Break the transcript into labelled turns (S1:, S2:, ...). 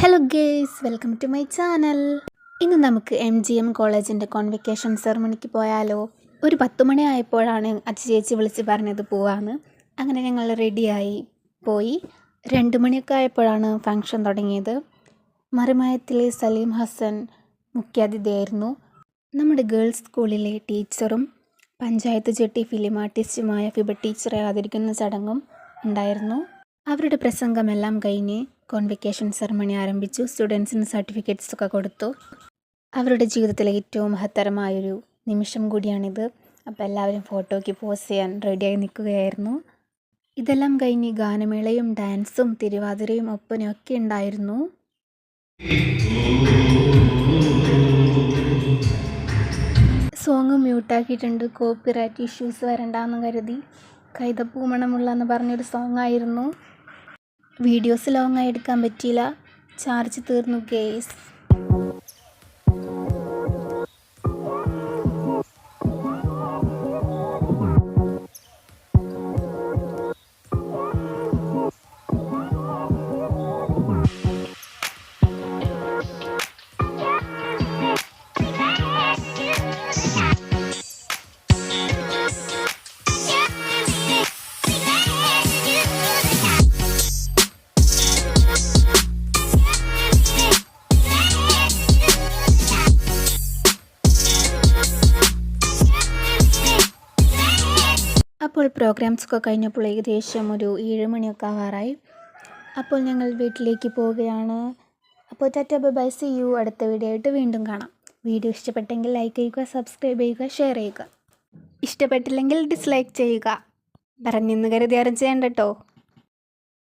S1: Hello guys, welcome to my channel. ഇന്ന് നമുക്ക് MGM കോളേജിൻ്റെ കോൺവെക്കേഷൻ സെറമണിക്ക് പോയാലോ. ഒരു 10 മണി ആയപ്പോഴാണ് ചേച്ചി വിളിച്ച് പറഞ്ഞത് പോവാന്ന്. അങ്ങനെ ഞങ്ങൾ റെഡിയായി പോയി. 2 മണിയൊക്കെ ആയപ്പോഴാണ് ഫംഗ്ഷൻ തുടങ്ങിയത്. മറിമായത്തിലെ സലീം ഹസൻ മുഖ്യാതിഥിയായിരുന്നു. നമ്മുടെ ഗേൾസ് സ്കൂളിലെ ടീച്ചറും പഞ്ചായത്ത് ജെട്ടി ഫിലിം ആർട്ടിസ്റ്റുമായ ഫിബ ടീച്ചറെ ആദരിക്കുന്ന ചടങ്ങും ഉണ്ടായിരുന്നു. അവരുടെ പ്രസംഗമെല്ലാം കഴിഞ്ഞ് കോൺവെക്കേഷൻ സെറമണി ആരംഭിച്ചു. സ്റ്റുഡൻസിന് സർട്ടിഫിക്കറ്റ്സ് ഒക്കെ കൊടുത്തു. അവരുടെ ജീവിതത്തിലെ ഏറ്റവും മഹത്തരമായൊരു നിമിഷം കൂടിയാണിത്. അപ്പോൾ എല്ലാവരും ഫോട്ടോയ്ക്ക് പോസ് ചെയ്യാൻ റെഡിയായി നിൽക്കുകയായിരുന്നു. ഇതെല്ലാം കഴിഞ്ഞ് ഗാനമേളയും ഡാൻസും തിരുവാതിരയും ഒപ്പനയൊക്കെ ഉണ്ടായിരുന്നു. സോങ് മ്യൂട്ടാക്കിയിട്ടുണ്ട്, കോപ്പിറൈറ്റ് ഇഷ്യൂസ് വരണ്ടാന്ന് കരുതി. കൈതപ്പൂ മണമുള്ള എന്ന് പറഞ്ഞൊരു സോങ് ആയിരുന്നു. വീഡിയോസ് ലോങ്ങായി എടുക്കാൻ പറ്റിയില്ല, ചാർജ് തീർന്നു ഗേസ്. അപ്പോൾ പ്രോഗ്രാംസൊക്കെ കഴിഞ്ഞപ്പോൾ ഏകദേശം ഒരു 7 മണിയൊക്കെ ആവാറായി. അപ്പോൾ ഞങ്ങൾ വീട്ടിലേക്ക് പോവുകയാണ്. അപ്പോൾ tata bye bye, see you. അടുത്ത വീഡിയോ ആയിട്ട് വീണ്ടും കാണാം. വീഡിയോ ഇഷ്ടപ്പെട്ടെങ്കിൽ ലൈക്ക് ചെയ്യുക, സബ്സ്ക്രൈബ് ചെയ്യുക, ഷെയർ ചെയ്യുക. ഇഷ്ടപ്പെട്ടില്ലെങ്കിൽ ഡിസ്ലൈക്ക് ചെയ്യുക. പറഞ്ഞെന്ന് കരുതി ആരും ചെയ്യണ്ട കേട്ടോ.